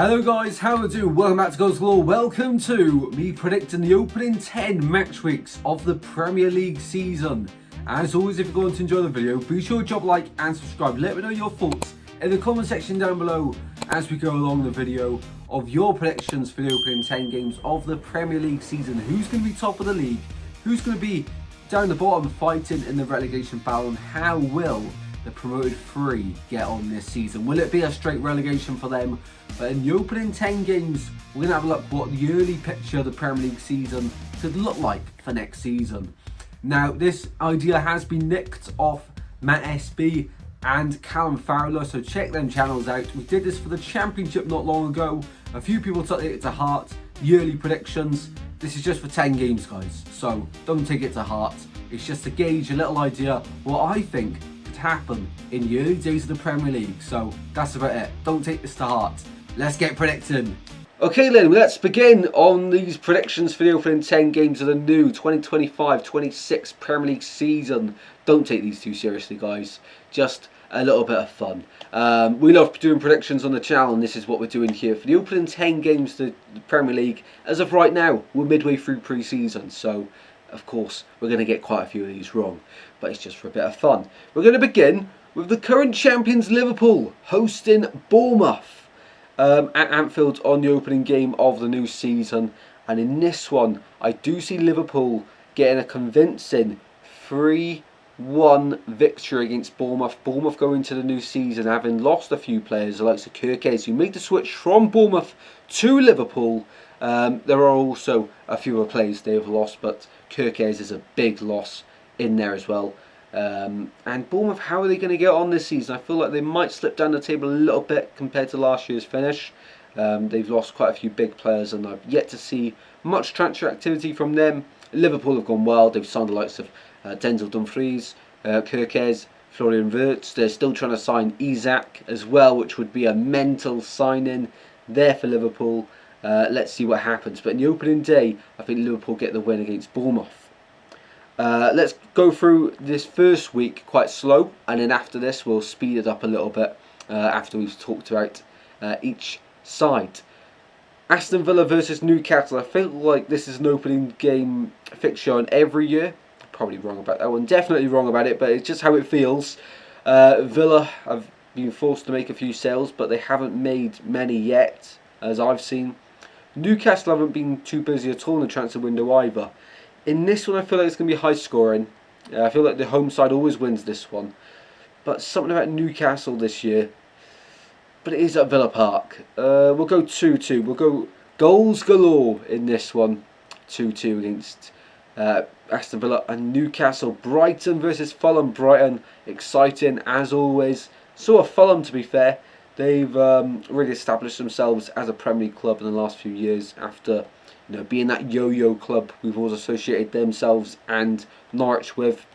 Hello guys, how are you doing? Welcome back to Goals Galore. Welcome to me predicting the opening 10 match weeks of the Premier League season. As always, if you're going to enjoy the video, be sure to drop a like and subscribe. Let me know your thoughts in the comment section down below as we go along the video of your predictions for the opening 10 games of the Premier League season. Who's going to be top of the league? Who's going to be down the bottom fighting in the relegation battle? And how will the promoted three get on this season? Will it be a straight relegation for them? But in the opening 10 games, we're going to have a look what the early picture of the Premier League season could look like for next season. Now, this idea has been nicked off Matt SB and Callum Fowler, so check them channels out. We did this for the Championship not long ago. A few people took it to heart, the early predictions. This is just for 10 games, guys, so don't take it to heart. It's just to gauge a little idea what I think could happen in the early days of the Premier League. So that's about it. Don't take this to heart. Let's get predicting. Okay then, let's begin on these predictions for the opening 10 games of the new 2025-26 Premier League season. Don't take these too seriously, guys. Just a little bit of fun. We love doing predictions on the channel, and this is what we're doing here for the opening 10 games of the Premier League. As of right now, we're midway through pre-season, so of course we're going to get quite a few of these wrong, but it's just for a bit of fun. We're going to begin with the current champions Liverpool hosting Bournemouth at Anfield on the opening game of the new season. And in this one, I do see Liverpool getting a convincing 3-1 victory against Bournemouth. Bournemouth going into the new season having lost a few players, the likes of Kirkes, who made the switch from Bournemouth to Liverpool. There are also a few other players they have lost, but Kirkes is a big loss in there as well. And Bournemouth, how are they going to get on this season? I feel like they might slip down the table a little bit compared to last year's finish. They've lost quite a few big players, and I've yet to see much transfer activity from them. Liverpool have gone wild. They've signed the likes of Denzel Dumfries, Kirkes, Florian Wirtz. They're still trying to sign Isak as well, which would be a mental signing there for Liverpool. Let's see what happens. But in the opening day, I think Liverpool get the win against Bournemouth. Let's go through this first week quite slow, and then after this we'll speed it up a little bit after we've talked about each side. Aston Villa versus Newcastle. I feel like this is an opening game fixture on every year. Probably wrong about that one. Definitely wrong about it, but it's just how it feels. Villa have been forced to make a few sales, but they haven't made many yet, as I've seen. Newcastle haven't been too busy at all in the transfer window either. In this one, I feel like it's going to be high scoring. I feel like the home side always wins this one. But something about Newcastle this year. But it is at Villa Park. We'll go 2-2. We'll go goals galore in this one. 2-2 against Aston Villa and Newcastle. Brighton versus Fulham. Brighton, exciting as always. So are Fulham, to be fair. They've really established themselves as a Premier League club in the last few years after, you know, being that yo-yo club we've always associated themselves and Norwich with.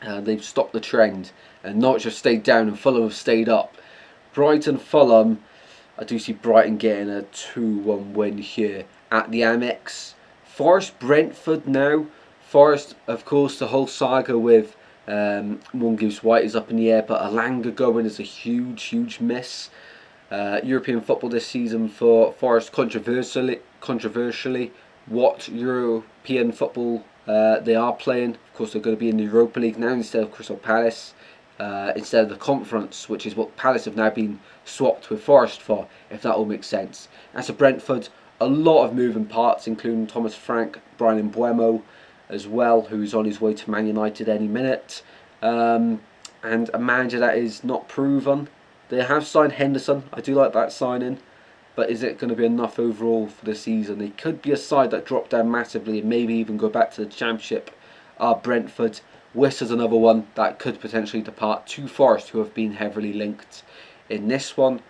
They've stopped the trend, and Norwich have stayed down and Fulham have stayed up. Brighton, Fulham, I do see Brighton getting a 2-1 win here at the Amex. Forest, Brentford now. Forest, of course, the whole saga with Mongoose White is up in the air, but Alanga going is a huge miss. European football this season for Forest, controversially what European football they are playing. Of course, they're going to be in the Europa League now instead of Crystal Palace, instead of the Conference, which is what Palace have now been swapped with Forest for, if that all makes sense. As for Brentford, a lot of moving parts, including Thomas Frank, Brian Mbeumo as well, who's on his way to Man United any minute, and a manager that is not proven. They have signed Henderson. I do like that signing, but is it going to be enough overall for the season? They could be a side that drop down massively and maybe even go back to the Championship. Brentford. Worcester's another one that could potentially depart to Forest, who have been heavily linked in this one.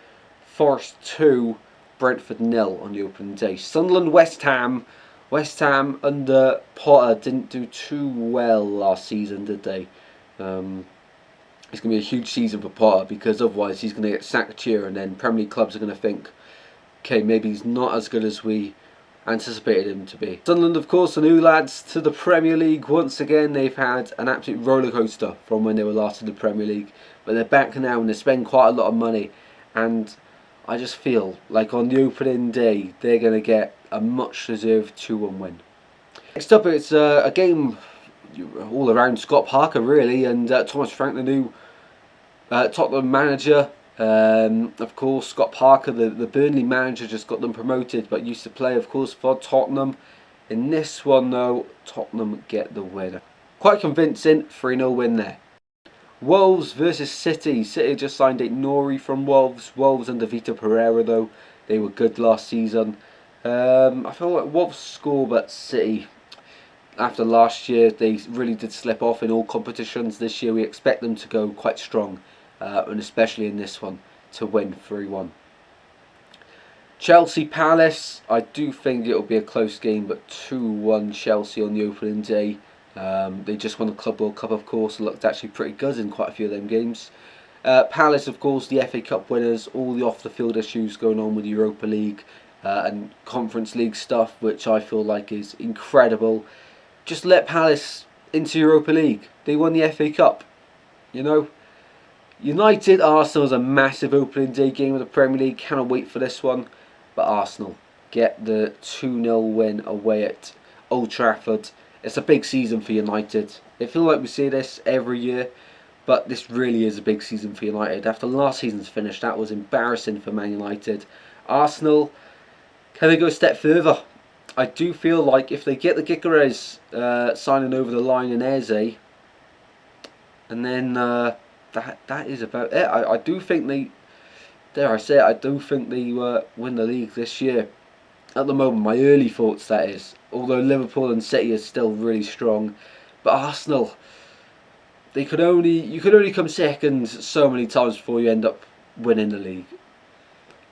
Forest 2, Brentford 0 on the opening day. Sunderland, West Ham. West Ham under Potter didn't do too well last season, did they? It's going to be a huge season for Potter, because otherwise he's going to get sacked here, and then Premier League clubs are going to think, okay, maybe he's not as good as we anticipated him to be. Sunderland, of course, the new lads to the Premier League. Once again, they've had an absolute roller coaster from when they were last in the Premier League, but they're back now and they spend quite a lot of money, and I just feel like on the opening day they're going to get a much deserved 2-1 win. Next up, it's a game all around Scott Parker really, and Thomas Frank, the new Tottenham manager. Of course, Scott Parker, the Burnley manager, just got them promoted, but used to play, of course, for Tottenham. In this one, though, Tottenham get the winner. Quite convincing, 3-0 win there. Wolves versus City. City just signed Nori from Wolves. Wolves under Vitor Pereira, though. They were good last season. I feel like Wolves score, but City, after last year, they really did slip off in all competitions. This year, we expect them to go quite strong, and especially in this one, to win 3-1. Chelsea Palace, I do think it'll be a close game, but 2-1 Chelsea on the opening day. They just won the Club World Cup, of course, and looked actually pretty good in quite a few of them games. Palace, of course, the FA Cup winners, all the off-the-field issues going on with the Europa League and Conference League stuff, which I feel like is incredible. Just let Palace into Europa League. They won the FA Cup, you know. United Arsenal is a massive opening day game of the Premier League. Cannot wait for this one. But Arsenal get the 2-0 win away at Old Trafford. It's a big season for United. I feel like we say this every year, but this really is a big season for United. After last season's finish, that was embarrassing for Man United. Arsenal, can they go a step further? I do feel like if they get the Gyökeres signing over the line in Eze, and then that is about it. I do think they, dare I say it, I do think they win the league this year. At the moment, my early thoughts, that is. Although Liverpool and City are still really strong, but Arsenal, you could only come second so many times before you end up winning the league,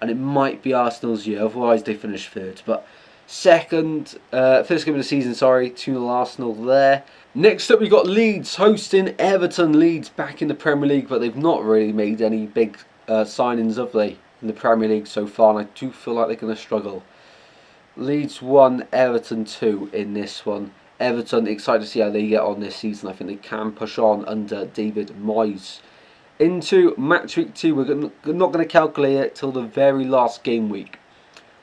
and it might be Arsenal's year. Otherwise, they finish third. But first game of the season, sorry, 2-0 Arsenal there. Next up, we got Leeds hosting Everton. Leeds back in the Premier League, but they've not really made any big signings, have they, in the Premier League so far, and I do feel like they're going to struggle. Leeds 1, Everton 2 in this one. Everton, excited to see how they get on this season. I think they can push on under David Moyes. Into match week 2, we're not going to calculate it till the very last game week.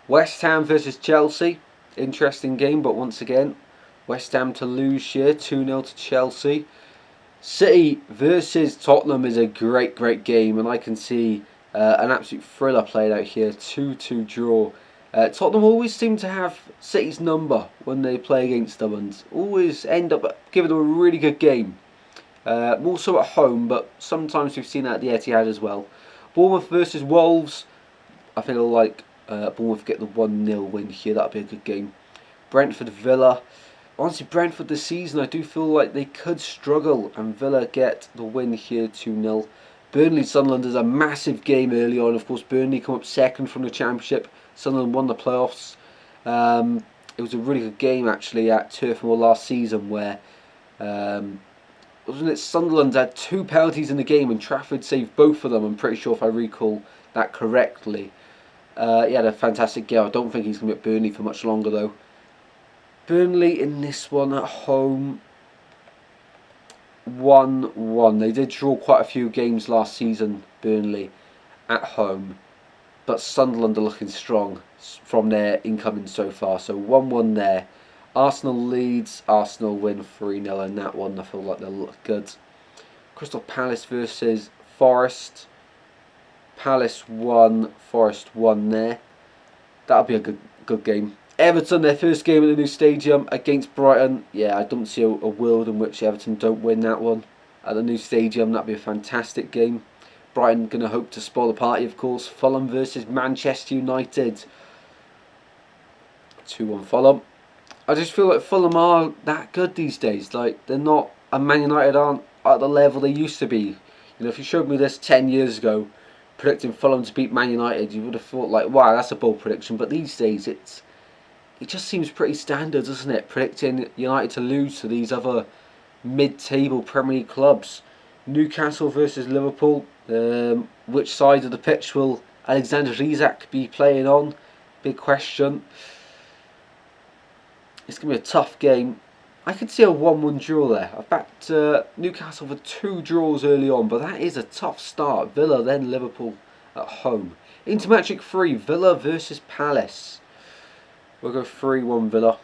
West Ham versus Chelsea. Interesting game, but once again, West Ham to lose here, 2-0 to Chelsea. City versus Tottenham is a great game, and I can see an absolute thriller played out here, 2-2 draw. Tottenham always seem to have City's number when they play against them, and always end up giving them a really good game. More so at home, but sometimes we've seen that at the Etihad as well. Bournemouth versus Wolves. I feel like Bournemouth get the 1-0 win here. That'll be a good game. Brentford Villa. Honestly, Brentford this season, I do feel like they could struggle, and Villa get the win here, 2-0. Burnley Sunderland is a massive game early on. Of course, Burnley come up second from the Championship. Sunderland won the playoffs. It was a really good game actually at Turf Moor last season, where wasn't it Sunderland had 2 penalties in the game and Trafford saved both of them. I'm pretty sure if I recall that correctly. He had a fantastic game. I don't think he's going to be at Burnley for much longer though. Burnley in this one at home, 1-1. They did draw quite a few games last season, Burnley, at home. But Sunderland are looking strong from their incoming so far. So 1-1 there. Arsenal Leeds. Arsenal win 3-0 in that one. I feel like they'll look good. Crystal Palace versus Forest. Palace 1, Forest 1 there. That'll be a good game. Everton, their first game in the new stadium against Brighton. Yeah, I don't see a world in which Everton don't win that one at the new stadium. That'd be a fantastic game. Brighton going to hope to spoil the party, of course. Fulham versus Manchester United. 2-1 Fulham. I just feel like Fulham are that good these days. Like, they're not, and Man United aren't at the level they used to be. You know, if you showed me this 10 years ago, predicting Fulham to beat Man United, you would have thought like, wow, that's a bold prediction. But these days, it just seems pretty standard, doesn't it? Predicting United to lose to these other mid-table Premier League clubs. Newcastle versus Liverpool. Which side of the pitch will Alexander Isak be playing on? Big question. It's going to be a tough game. I could see a 1-1 draw there. I've backed Newcastle for 2 draws early on, but that is a tough start. Villa, then Liverpool at home. Into match week 3, Villa versus Palace. We'll go 3-1 Villa.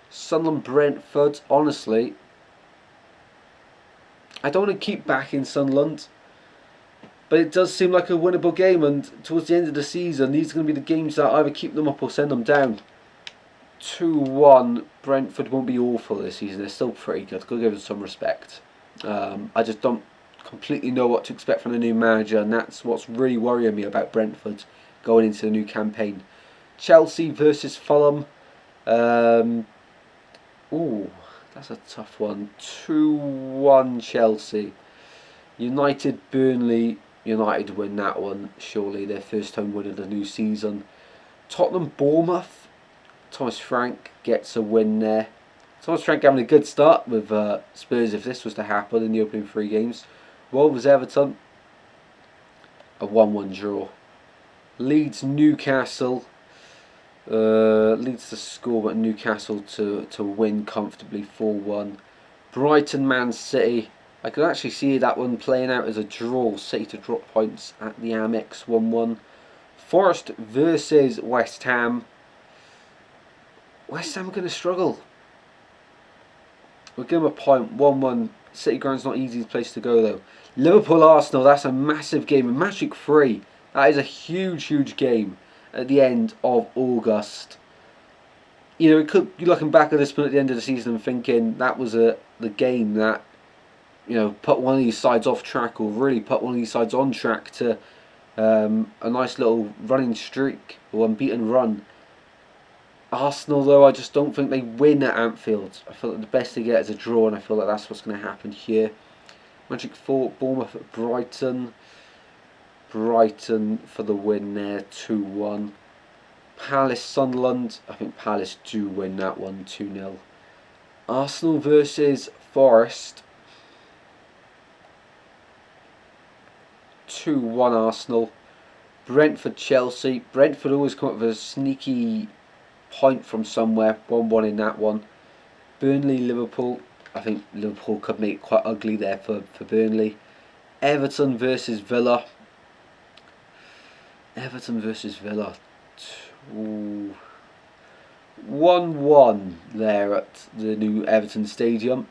Sunderland Brentford. Honestly, I don't want to keep backing Sunderland, but it does seem like a winnable game, and towards the end of the season, these are going to be the games that either keep them up or send them down. 2-1. Brentford won't be awful this season. They're still pretty good. Got to give them some respect. I just don't completely know what to expect from the new manager, and that's what's really worrying me about Brentford going into the new campaign. Chelsea versus Fulham. Ooh, that's a tough one. 2-1 Chelsea. United Burnley. United win that one, surely. Their first home win of the new season. Tottenham Bournemouth. Thomas Frank gets a win there. Thomas Frank having a good start with Spurs if this was to happen in the opening 3 games. Wolves Everton. A 1-1 draw. Leeds Newcastle. Leeds to score, but Newcastle to win comfortably 4-1. Brighton Man City. I could actually see that one playing out as a draw. City to drop points at the Amex 1-1. Forest versus West Ham. West Ham are going to struggle. We'll give them a point. 1-1. City ground's not easy place to go though. Liverpool Arsenal. That's a massive game. And match week 3. That is a huge game at the end of August. You know, it could, you're looking back at this point at the end of the season and thinking that was the game that, you know, put one of these sides off track, or really put one of these sides on track to a nice little running streak or unbeaten run. Arsenal, though, I just don't think they win at Anfield. I feel like the best they get is a draw, and I feel like that's what's going to happen here. Magic 4, Bournemouth at Brighton. Brighton for the win there, 2-1. Palace Sunderland. I think Palace do win that one, 2-0. Arsenal versus Forest. 2-1 Arsenal. Brentford Chelsea. Brentford always come up with a sneaky point from somewhere. 1-1 in that one. Burnley Liverpool. I think Liverpool could make it quite ugly there for Burnley. Everton versus Villa. Everton versus Villa. 1-1 there at the new Everton Stadium.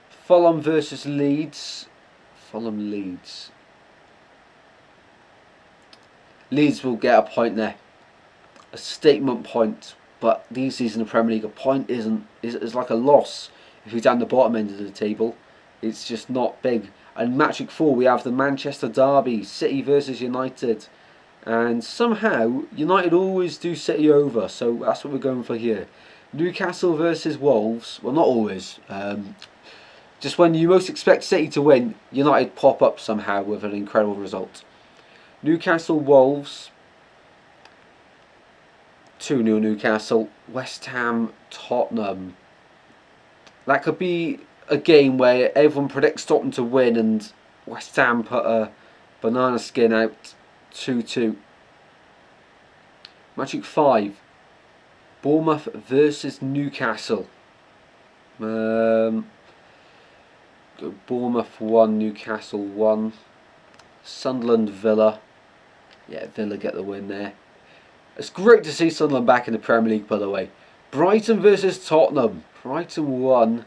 Fulham versus Leeds. Fulham Leeds. Leeds will get a point there. A statement point. But these seasons in the Premier League, a point is like a loss if you're down the bottom end of the table. It's just not big. And match week 4 we have the Manchester derby, City versus United. And somehow United always do City over, so that's what we're going for here. Newcastle versus Wolves. Well, not always. Just when you most expect City to win, United pop up somehow with an incredible result. Newcastle Wolves. 2-0 Newcastle. West Ham Tottenham. That could be a game where everyone predicts Tottenham to win and West Ham put a banana skin out. 2-2. Match week 5. Bournemouth versus Newcastle. Bournemouth 1, Newcastle 1. Sunderland Villa. Yeah, Villa get the win there. It's great to see Sunderland back in the Premier League, by the way. Brighton versus Tottenham. Brighton 1.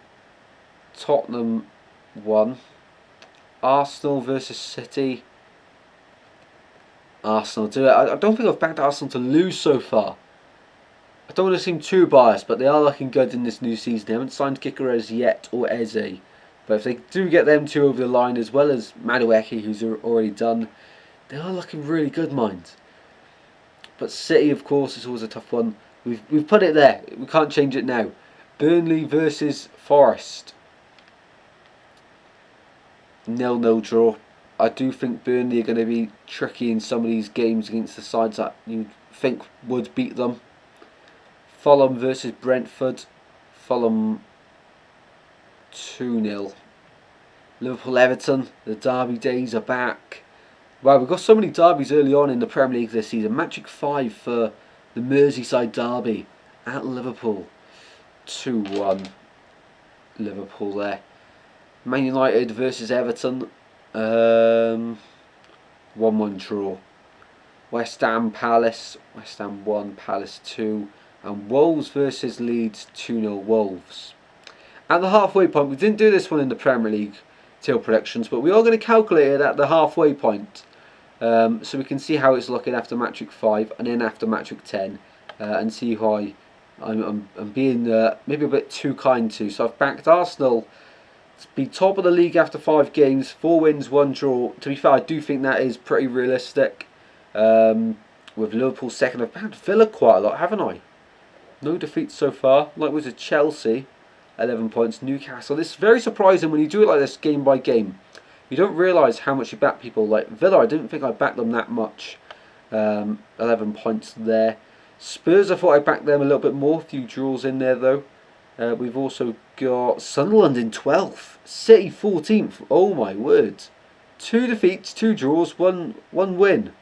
Tottenham 1. Arsenal versus City. Arsenal do it. I don't think I've backed Arsenal to lose so far. I don't want to seem too biased, but they are looking good in this new season. They haven't signed Kikarez yet or Eze. But if they do get them two over the line, as well as Madueke, who's already done, they are looking really good, mind. But City, of course, is always a tough one. We've put it there. We can't change it now. Burnley versus Forest. 0-0 draw. I do think Burnley are going to be tricky in some of these games against the sides that you think would beat them. Fulham versus Brentford. Fulham 2-0. Liverpool Everton. The derby days are back. Wow, we've got so many derbies early on in the Premier League this season. Match week 5 for the Merseyside derby at Liverpool. 2-1 Liverpool there. Man United versus Everton. 1-1 draw. West Ham Palace, West Ham 1, Palace 2, and Wolves versus Leeds 2-0 Wolves. At the halfway point, we didn't do this one in the Premier League table predictions, but we are going to calculate it at the halfway point, so we can see how it's looking after match week 5 and then after match week 10, and see who I'm being maybe a bit too kind to. So I've backed Arsenal to be top of the league after 5 games, 4 wins, 1 draw. To be fair, I do think that is pretty realistic. With Liverpool second, I've backed Villa quite a lot, haven't I? No defeats so far. Like was it Chelsea, 11 points. Newcastle. This is very surprising when you do it like this game by game. You don't realise how much you back people. Like Villa, I didn't think I backed them that much. 11 points there. Spurs, I thought I backed them a little bit more. A few draws in there though. We've also got Sunderland in 12th. City 14th. Oh my word. 2 defeats, 2 draws, 1 win.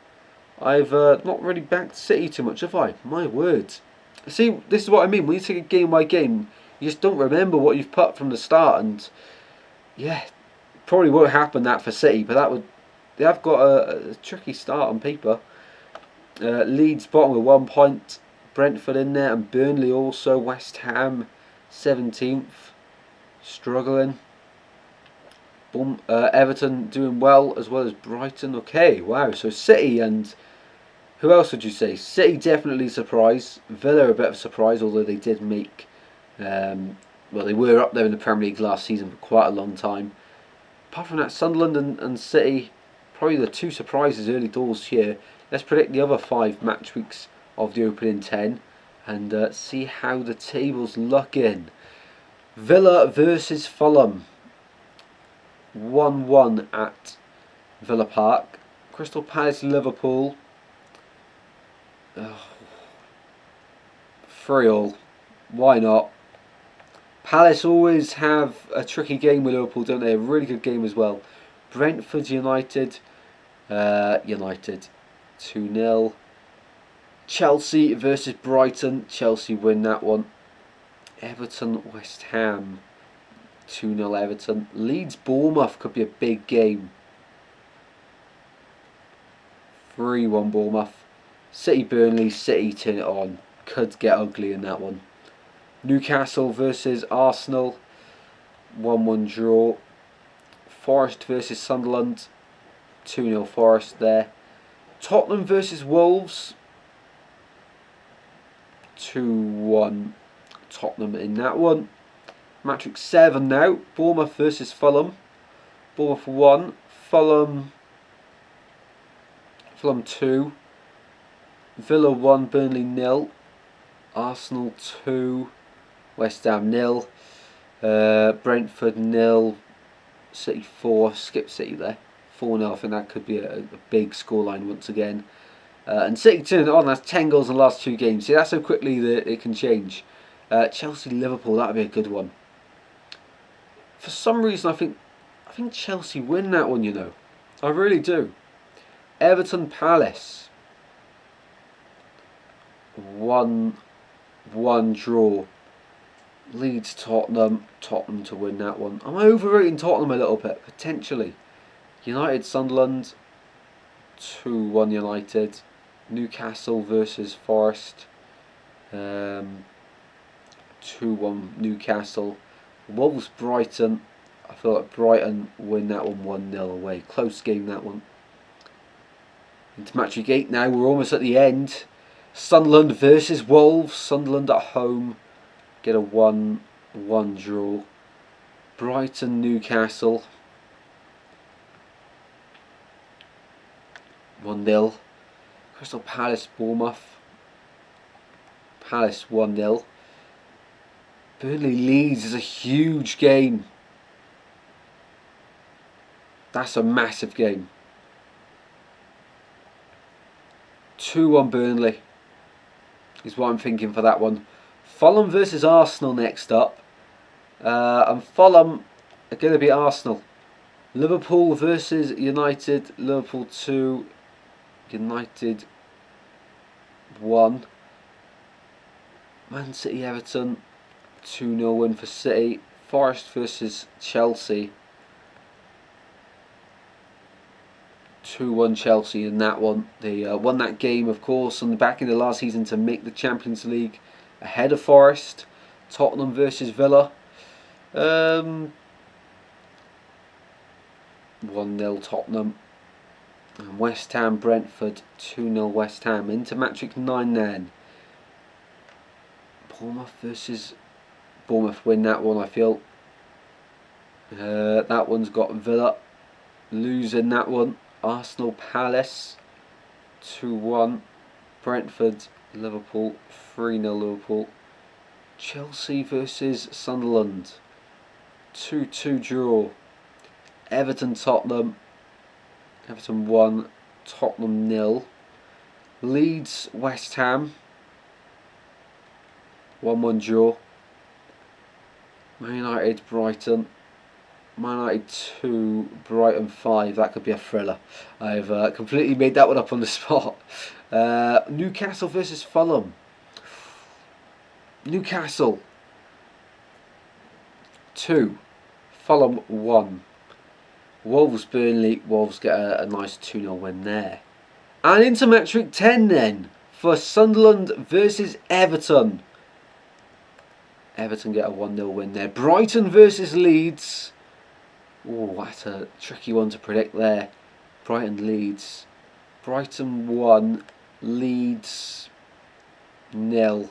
I've not really backed City too much, have I? My word. See, this is what I mean. When you take a game by game, you just don't remember what you've put from the start. And yeah, probably won't happen that for City, but they have got a tricky start on paper. Leeds bottom with 1 point. Brentford in there, and Burnley also. West Ham 17th, struggling. Everton doing well as Brighton. Okay, wow. So City and who else would you say? City definitely surprise. Villa a bit of a surprise, although they did make well, they were up there in the Premier League last season for quite a long time. Apart from that, Sunderland and City, probably the 2 surprises early doors here. Let's predict the other 5 match weeks of the opening 10 and see how the table's looking. Villa versus Fulham. 1-1 at Villa Park. Crystal Palace Liverpool. 3-3. Why not? Palace always have a tricky game with Liverpool, don't they? A really good game as well. Brentford United. United 2-0. Chelsea versus Brighton. Chelsea win that one. Everton West Ham. 2-0 Everton. Leeds Bournemouth could be a big game. 3-1 Bournemouth. City Burnley. City turn it on. Could get ugly in that one. Newcastle versus Arsenal. 1-1 draw. Forest versus Sunderland. 2-0 Forest there. Tottenham versus Wolves. 2-1 Tottenham in that one. Match week 7 now. Bournemouth versus Fulham. Bournemouth 1. Fulham 2. Villa 1. Burnley 0. Arsenal 2. West Ham 0. Brentford 0. City 4. Skip City there. 4-0. I think that could be a big scoreline once again. And City turning it on. That's 10 goals in the last 2 games. See, that's how quickly it can change. Chelsea Liverpool, that would be a good one. For some reason, I think Chelsea win that one. You know, I really do. Everton Palace. 1-1 draw. Leeds Tottenham. Tottenham to win that one. Am I overrating Tottenham a little bit? Potentially. United Sunderland. 2-1 United. Newcastle versus Forest. 2-1 Newcastle. Wolves Brighton. I feel like Brighton win that one 1-0 away. Close game that one. Into match week 8 now. We're almost at the end. Sunderland versus Wolves. Sunderland at home. Get a 1-1 draw. Brighton Newcastle. 1-0. Crystal Palace Bournemouth. Palace 1-0. Burnley Leeds is a huge game. That's a massive game. 2-1 Burnley is what I'm thinking for that one. Fulham versus Arsenal next up. And Fulham are going to be Arsenal. Liverpool versus United. Liverpool 2. United 1. MANCITY Everton. 2-0 win for City. Forest versus Chelsea. 2-1 Chelsea in that one. They won that game, of course, on the back end of last season to make the Champions League ahead of Forest. Tottenham versus Villa. 1-0 Tottenham. And West Ham Brentford, 2-0 West Ham. Into match week 9 then. Bournemouth versus Bournemouth win that one, I feel. That one's got Villa losing that one. Arsenal Palace 2-1. Brentford Liverpool 3-0 Liverpool. Chelsea versus Sunderland 2-2 draw. Everton Tottenham. Everton 1, Tottenham 0. Leeds West Ham 1-1 draw. Man United Brighton. Man United 2, Brighton 5. That could be a thriller. I've completely made that one up on the spot. Newcastle versus Fulham. Newcastle 2, Fulham 1. Wolves Burnley. Wolves get a nice 2-0 win there. And into match week 10 then for Sunderland versus Everton. Everton get a 1-0 win there. Brighton versus Leeds. Oh, that's a tricky one to predict there. Brighton Leeds. Brighton 1, Leeds 0.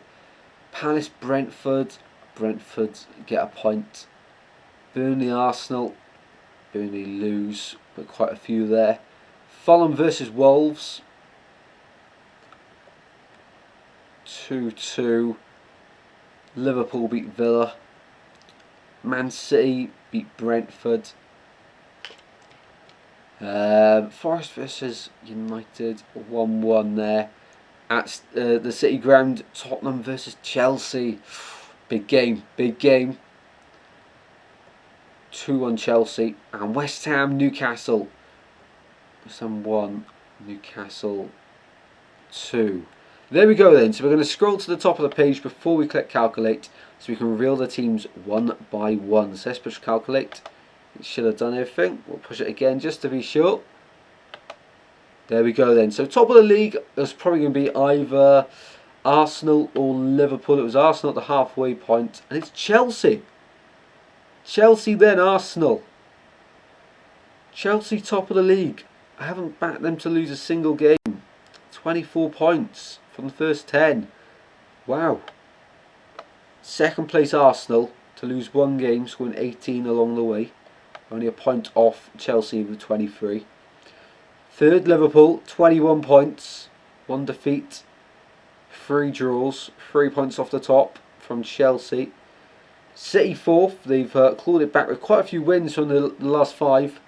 Palace Brentford. Brentford get a point. Burnley Arsenal. Burnley lose, but quite a few there. Fulham versus Wolves. 2-2. Liverpool beat Villa. Man City beat Brentford. Forest versus United 1-1 there. At the City Ground. Tottenham versus Chelsea. Big game, big game. 2-1 Chelsea. And West Ham Newcastle. West Ham 1, Newcastle 2. There we go then. So we're going to scroll to the top of the page before we click calculate, so we can reveal the teams one by one. So let's push calculate. It should have done everything. We'll push it again just to be sure. There we go then. So top of the league is probably going to be either Arsenal or Liverpool. It was Arsenal at the halfway point, and it's Chelsea. Chelsea then Arsenal. Chelsea top of the league. I haven't backed them to lose a single game. 24 points from the first 10. Wow. Second place Arsenal to lose one game, scoring 18 along the way. Only a point off Chelsea with 23. Third Liverpool, 21 points. 1 defeat. 3 draws. 3 points off the top from Chelsea. City fourth. They've clawed it back with quite a few wins from the last 5.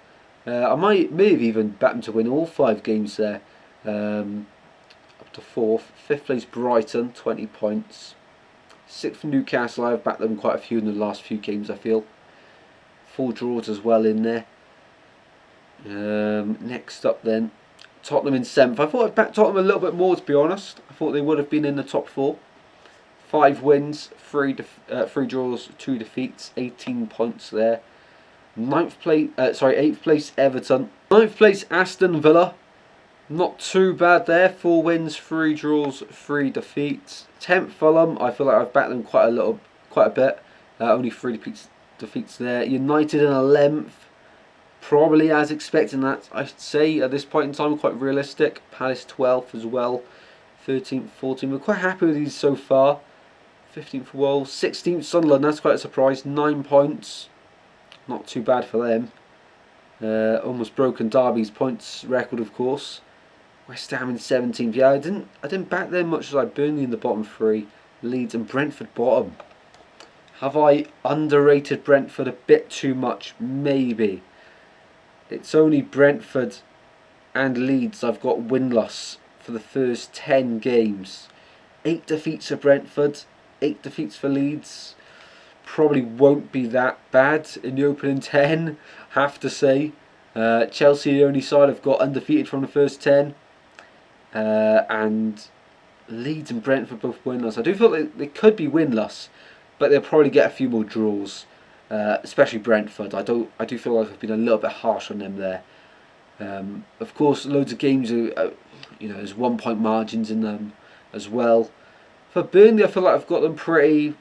I may have even backed them to win all 5 games there. Up to 4th. 5th place Brighton, 20 points. 6th Newcastle. I've backed them quite a few in the last few games, I feel. 4 draws as well in there. Next up then, Tottenham in 7th. I thought I'd backed Tottenham a little bit more, to be honest. I thought they would have been in the top 4. 5 wins, 3 draws, 2 defeats, 18 points there. 8th place Everton. 9th place Aston Villa. Not too bad there. 4 wins, 3 draws, 3 defeats. 10th Fulham. I feel like I've backed them quite a bit. Only 3 defeats there. United in 11th. Probably as expected, that I'd say at this point in time, quite realistic. Palace 12th as well. 13th, 14th. We're quite happy with these so far. 15th Wolves. 16th Sunderland. That's quite a surprise. 9 points. Not too bad for them. Almost broken Derby's points record, of course. West Ham in 17th. Yeah, I didn't back them much as I Burnley in the bottom 3. Leeds and Brentford bottom. Have I underrated Brentford a bit too much? Maybe. It's only Brentford and Leeds I've got win-loss for the first 10 games. 8 defeats for Brentford, 8 defeats for Leeds. Probably won't be that bad in the opening 10, have to say. Chelsea, the only side I've got undefeated from the first 10. And Leeds and Brentford both win-loss. I do feel like they could be win-loss, but they'll probably get a few more draws. Especially Brentford. I do feel like I've been a little bit harsh on them there. Of course, loads of games are, there's 1 point margins in them as well. For Burnley, I feel like I've got them pretty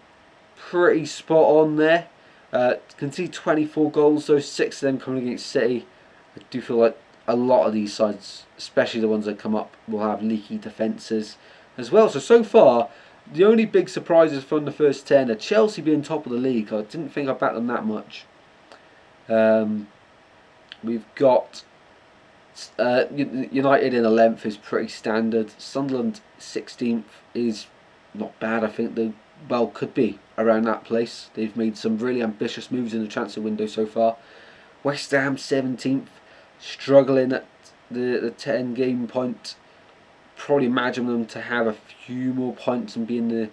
spot on there. Can see 24 goals, though 6 of them coming against City. I do feel like a lot of these sides, especially the ones that come up, will have leaky defences as well. So far, the only big surprises from the first 10 are Chelsea being top of the league. I didn't think I'd back them that much. We've got United in 11th is pretty standard. Sunderland 16th is not bad. I think they could be around that place. They've made some really ambitious moves in the transfer window so far. West Ham 17th, struggling at the 10 game point. Probably imagine them to have a few more points and be in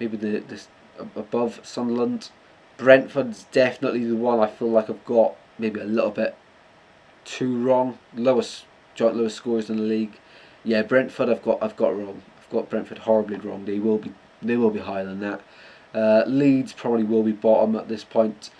maybe above Sunderland. Brentford's definitely the one I feel like I've got maybe a little bit too wrong. Joint lowest scores in the league. Yeah, Brentford I've got wrong. I've got Brentford horribly wrong. They will be higher than that. Leeds probably will be bottom at this point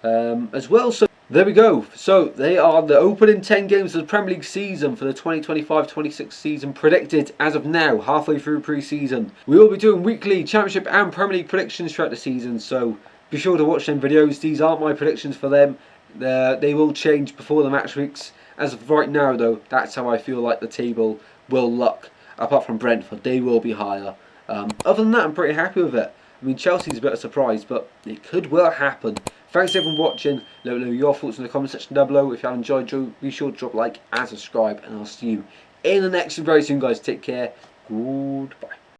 as well. So there we go. So they are the opening 10 games of the Premier League season for the 2025-26 season predicted as of now, halfway through pre-season. We will be doing weekly Championship and Premier League predictions throughout the season, so be sure to watch them videos. These aren't my predictions for them. They will change before the match weeks. As of right now, though, that's how I feel like the table will look. Apart from Brentford, they will be higher. Other than that, I'm pretty happy with it. I mean, Chelsea's a bit of a surprise, but it could well happen. Thanks everyone for watching. Let me know your thoughts in the comment section down below. If you have enjoyed, be sure to drop a like and subscribe, and I'll see you in the next one very soon, guys. Take care. Goodbye.